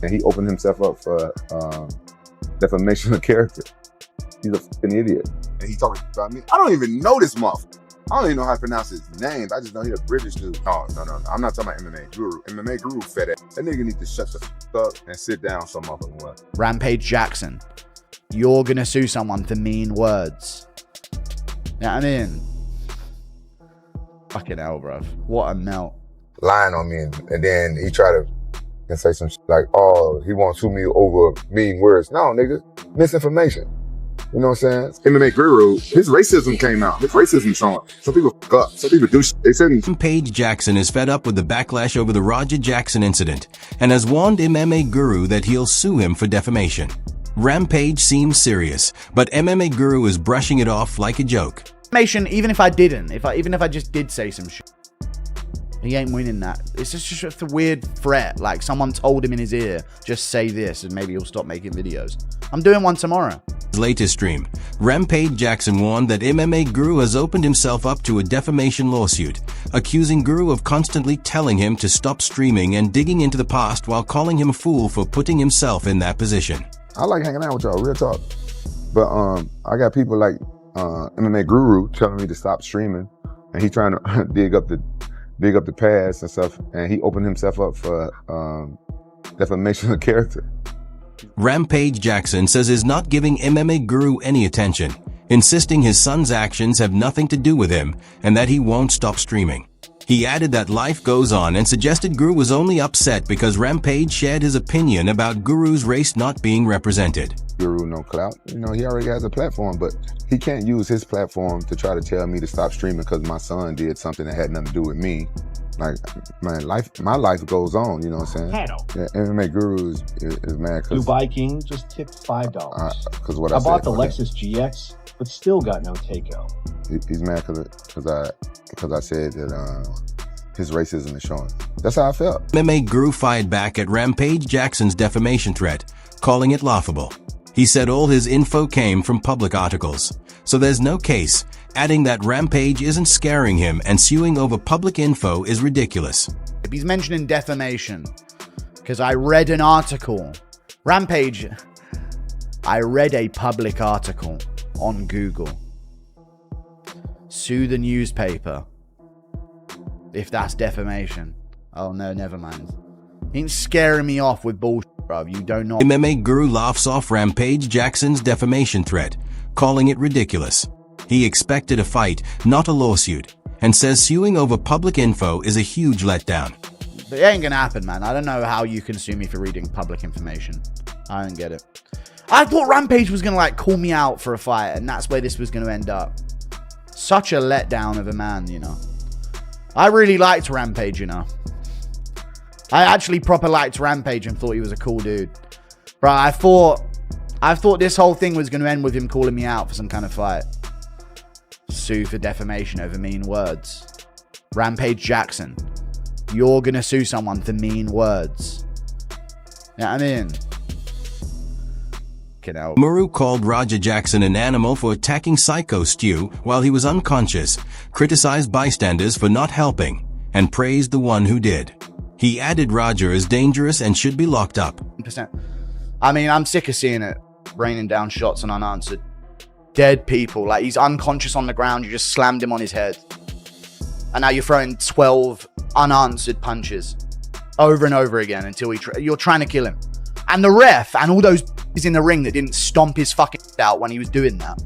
and he opened himself up for defamation of character. He's a fucking idiot. And he talking about me. I don't even know this motherfucker. I don't even know how to pronounce his name. I just know he's a British dude. No. I'm not talking about MMA Guru. MMA Guru fed it. That nigga need to shut the fuck up and sit down some motherfucking way. Rampage Jackson, you're gonna sue someone for mean words. You know what I mean? Fucking hell, bruv. What a melt. Lying on me, and then he tried to say some shit like, oh, he won't sue me over mean words. No, nigga, misinformation. You know what I'm saying? MMA Guru, his racism came out. His racism showing. Some people fuck up. Some people do shit. They said Rampage Jackson is fed up with the backlash over the Rampage Jackson incident and has warned MMA Guru that he'll sue him for defamation. Rampage seems serious, but MMA Guru is brushing it off like a joke. Defamation, even if I didn't, even if I just did say some shit, he ain't winning that. It's just a weird threat. Like someone told him in his ear, just say this and maybe he'll stop making videos. I'm doing one tomorrow. His latest stream, Rampage Jackson warned that MMA Guru has opened himself up to a defamation lawsuit, accusing Guru of constantly telling him to stop streaming and digging into the past while calling him a fool for putting himself in that position. I like hanging out with y'all, real talk. But I got people like MMA Guru telling me to stop streaming, and he trying to dig up the past and stuff, and he opened himself up for defamation of character. Rampage Jackson says he's not giving MMA Guru any attention, insisting his son's actions have nothing to do with him and that he won't stop streaming. He added that life goes on and suggested Guru was only upset because Rampage shared his opinion about Guru's race not being represented. Guru no clout. You know, he already has a platform, but he can't use his platform to try to tell me to stop streaming because my son did something that had nothing to do with me. Like, man, my life goes on, you know what I'm saying? Yeah, MMA Guru is mad because Dubai King just tipped $5. Because what I bought the Lexus GX, but still got no takeout. He's mad because I said that his racism is showing. That's how I felt. MMA Guru fired back at Rampage Jackson's defamation threat, calling it laughable. He said all his info came from public articles, so there's no case, adding that Rampage isn't scaring him and suing over public info is ridiculous. If he's mentioning defamation, because I read an article, Rampage, I read a public article on Google. Sue the newspaper if that's defamation. Oh no, never mind. He ain't scaring me off with bullshit, bruv. You don't know. MMA Guru laughs off Rampage Jackson's defamation threat, calling it ridiculous. He expected a fight, not a lawsuit, and says suing over public info is a huge letdown. But it ain't gonna happen, man. I don't know how you can sue me for reading public information. I don't get it. I thought Rampage was gonna like call me out for a fight, and that's where this was gonna end up. Such a letdown of a man, you know. I really liked Rampage, you know. I actually proper liked Rampage and thought he was a cool dude. Bro, I thought this whole thing was going to end with him calling me out for some kind of fight. Sue for defamation over mean words. Rampage Jackson, you're going to sue someone for mean words. You know what I mean? Muru called Rampage Jackson an animal for attacking Psycho Stu while he was unconscious, criticized bystanders for not helping, and praised the one who did. He added Roger is dangerous and should be locked up. I mean, I'm sick of seeing it. Raining down shots on unanswered. Dead people. Like, he's unconscious on the ground. You just slammed him on his head. And now you're throwing 12 unanswered punches over and over again until you're trying to kill him. And the ref and all those in the ring that didn't stomp his fucking out when he was doing that.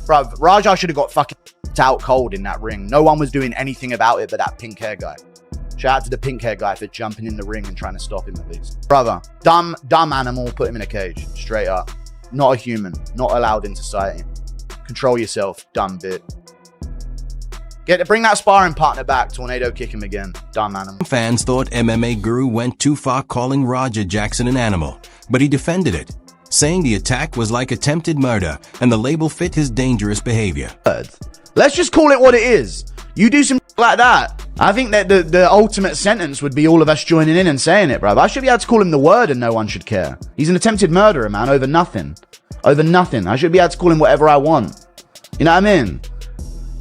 Bruv, Raja should have got fucking out cold in that ring. No one was doing anything about it but that pink hair guy. Shout out to the pink hair guy for jumping in the ring and trying to stop him at least. Brother, dumb animal, put him in a cage. Straight up. Not a human. Not allowed in society. Control yourself, dumb bit. Bring that sparring partner back. Tornado kick him again. Dumb animal. Fans thought MMA Guru went too far calling Rampage Jackson an animal, but he defended it, saying the attack was like attempted murder and the label fit his dangerous behavior. Let's just call it what it is. You do some like that. I think that the ultimate sentence would be all of us joining in and saying it, bro. I should be able to call him the word and no one should care. He's an attempted murderer, man, over nothing. Over nothing. I should be able to call him whatever I want. You know what I mean?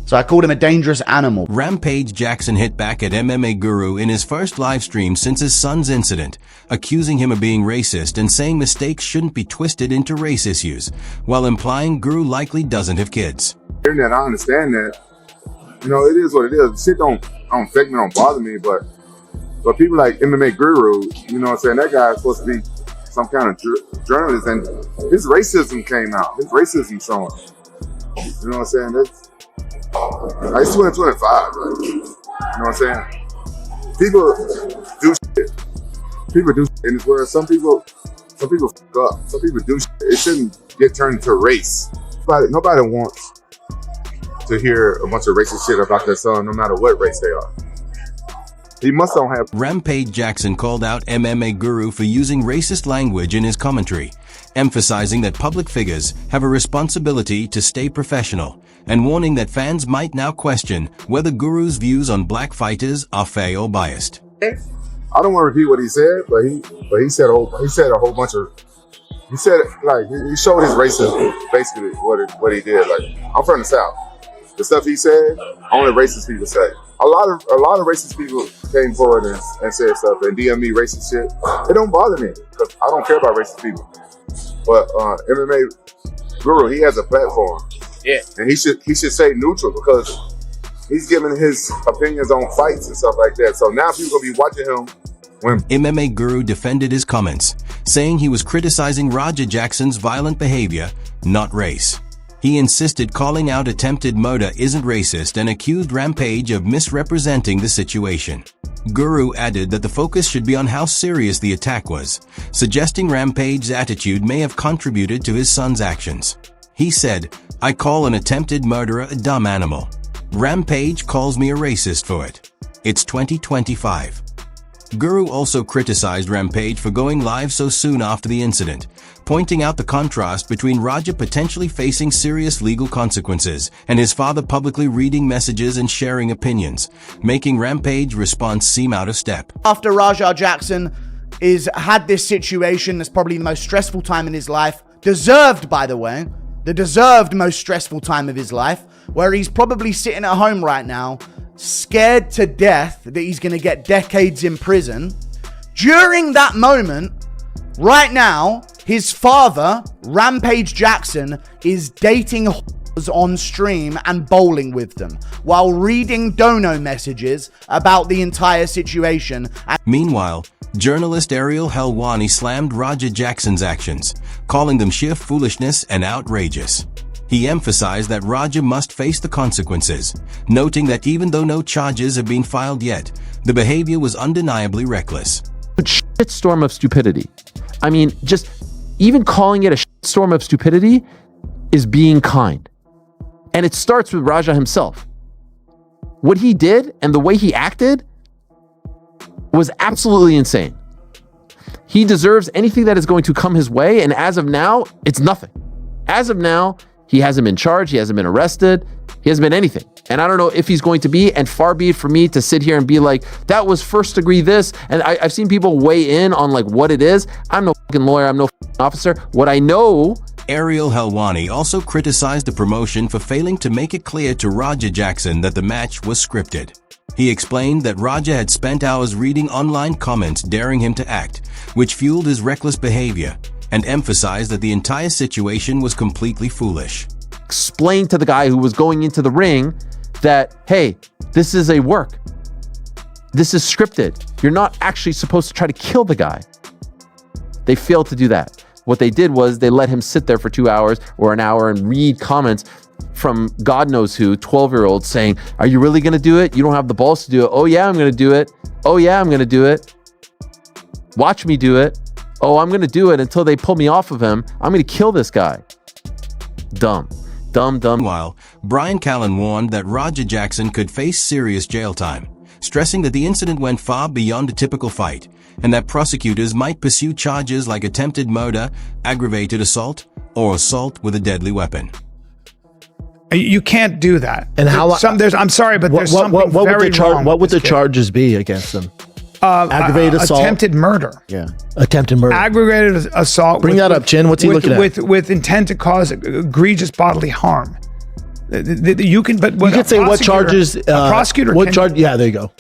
So I called him a dangerous animal. Rampage Jackson hit back at MMA Guru in his first live stream since his son's incident, accusing him of being racist and saying mistakes shouldn't be twisted into race issues, while implying Guru likely doesn't have kids. Internet, I understand that. You know, it is what it is. Shit don't affect me, don't bother me, but people like MMA Guru, you know what I'm saying, that guy is supposed to be some kind of journalist, and his racism came out. His racism showing. You know what I'm saying? That's, like, it's 2025, right? You know what I'm saying? People do shit. People do shit in this world. Some people fuck up. Some people do shit. It shouldn't get turned into race. Nobody wants to hear a bunch of racist shit about their son, no matter what race they are. He must don't have. Rampage Jackson called out MMA Guru for using racist language in his commentary, emphasizing that public figures have a responsibility to stay professional, and warning that fans might now question whether Guru's views on black fighters are fair or biased. I don't want to repeat what he said, but he said a whole bunch of. He said, like, he showed his racism, basically what he did. Like, I'm from the South. The stuff he said, only racist people say. A lot of racist people came forward and said stuff and DM me racist shit. It don't bother me because I don't care about racist people. But MMA Guru, he has a platform. Yeah. And he should stay neutral because he's giving his opinions on fights and stuff like that. So now people gonna be watching him when MMA Guru defended his comments, saying he was criticizing Raja Jackson's violent behavior, not race. He insisted calling out attempted murder isn't racist and accused Rampage of misrepresenting the situation. Guru added that the focus should be on how serious the attack was, suggesting Rampage's attitude may have contributed to his son's actions. He said, "I call an attempted murderer a dumb animal. Rampage calls me a racist for it. It's 2025. Guru also criticized Rampage for going live so soon after the incident, pointing out the contrast between Raja potentially facing serious legal consequences and his father publicly reading messages and sharing opinions, making Rampage's response seem out of step. After Raja Jackson had this situation, that's probably the most stressful time in his life, deserved, by the way, the deserved most stressful time of his life, where he's probably sitting at home right now, scared to death that he's going to get decades in prison. During that moment, right now, his father, Rampage Jackson, is dating on stream and bowling with them while reading dono messages about the entire situation. Meanwhile, journalist Ariel Helwani slammed Raja Jackson's actions, calling them sheer foolishness and outrageous. He emphasized that Raja must face the consequences, noting that even though no charges have been filed yet, the behavior was undeniably reckless. Shitstorm of stupidity. I mean, just even calling it a shitstorm of stupidity is being kind. And it starts with Raja himself. What he did and the way he acted was absolutely insane. He deserves anything that is going to come his way, and as of now, it's nothing. As of now, he hasn't been charged, he hasn't been arrested, he hasn't been anything. And I don't know if he's going to be, and far be it for me to sit here and be like, that was first degree this, and I've seen people weigh in on like what it is. I'm no fucking lawyer, I'm no fucking officer. What I know... Ariel Helwani also criticized the promotion for failing to make it clear to Raja Jackson that the match was scripted. He explained that Raja had spent hours reading online comments daring him to act, which fueled his reckless behavior, and emphasized that the entire situation was completely foolish. Explain to the guy who was going into the ring that, hey, this is a work. This is scripted. You're not actually supposed to try to kill the guy. They failed to do that. What they did was they let him sit there for 2 hours or an hour and read comments from God knows who, 12-year-olds saying, are you really going to do it? You don't have the balls to do it. Oh yeah, I'm going to do it. Oh yeah, I'm going to do it. Watch me do it. Oh, I'm going to do it until they pull me off of him. I'm going to kill this guy. Dumb. Dumb. Meanwhile, Brian Callen warned that Raja Jackson could face serious jail time, stressing that the incident went far beyond a typical fight, and that prosecutors might pursue charges like attempted murder, aggravated assault, or assault with a deadly weapon. You can't do that. And how? I'm sorry, but there's something very wrong. What would the charges be against them? Aggravated assault, attempted murder. Yeah, attempted murder. Aggravated assault. Bring that up, Chin. What's he looking at? With intent to cause egregious bodily harm. You can, but You could say what charges. A prosecutor. Yeah, there you go.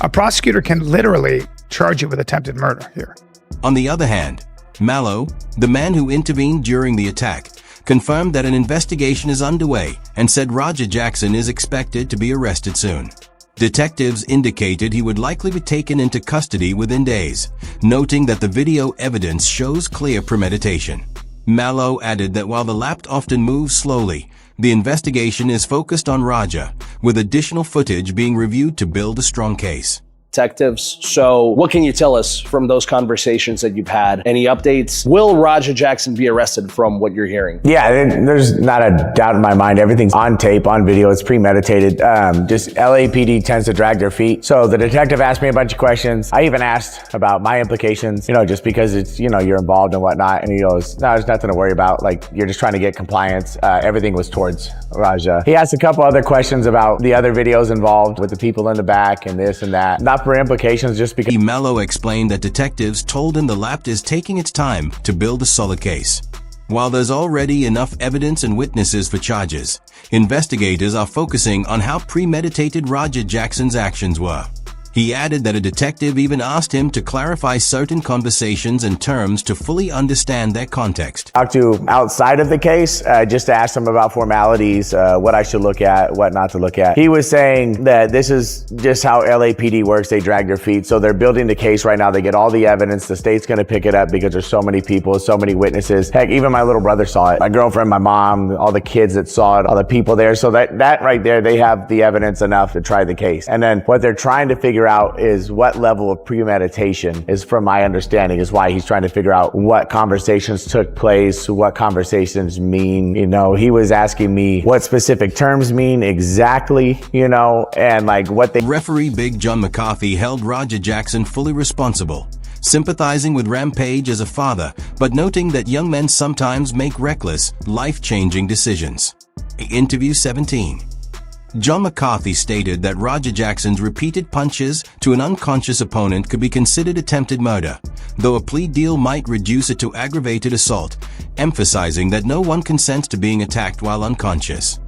A prosecutor can literally charge you with attempted murder here. On the other hand, Mallow, the man who intervened during the attack, confirmed that an investigation is underway and said Roger Jackson is expected to be arrested soon. Detectives indicated he would likely be taken into custody within days, noting that the video evidence shows clear premeditation. Mallow added that while the lap often moves slowly, the investigation is focused on Raja, with additional footage being reviewed to build a strong case. Detectives. So what can you tell us from those conversations that you've had? Any updates? Will Raja Jackson be arrested from what you're hearing? Yeah, there's not a doubt in my mind. Everything's on tape, on video. It's premeditated. Just LAPD tends to drag their feet. So the detective asked me a bunch of questions. I even asked about my implications, just because it's, you're involved and whatnot. And he goes, no, there's nothing to worry about. Like, you're just trying to get compliance. Everything was towards Raja. He asked a couple other questions about the other videos involved with the people in the back and this and that. Not for implications, just because. Mello explained that detectives told him the lap is taking its time to build a solid case. While there's already enough evidence and witnesses for charges, investigators are focusing on how premeditated Roger Jackson's actions were. He added that a detective even asked him to clarify certain conversations and terms to fully understand their context. Talked to outside of the case, just to ask him about formalities, what I should look at, what not to look at. He was saying that this is just how LAPD works. They drag their feet. So they're building the case right now. They get all the evidence. The state's going to pick it up because there's so many people, so many witnesses. Heck, even my little brother saw it. My girlfriend, my mom, all the kids that saw it, all the people there. So that right there, they have the evidence enough to try the case. And then what they're trying to figure out is what level of premeditation is, from my understanding, is why he's trying to figure out what conversations took place, what conversations mean. He was asking me what specific terms mean exactly, and like what they. Referee Big John McCarthy held Roger Jackson fully responsible, sympathizing with Rampage as a father, but noting that young men sometimes make reckless, life-changing decisions. Interview 17. John McCarthy stated that Roger Jackson's repeated punches to an unconscious opponent could be considered attempted murder, though a plea deal might reduce it to aggravated assault, emphasizing that no one consents to being attacked while unconscious.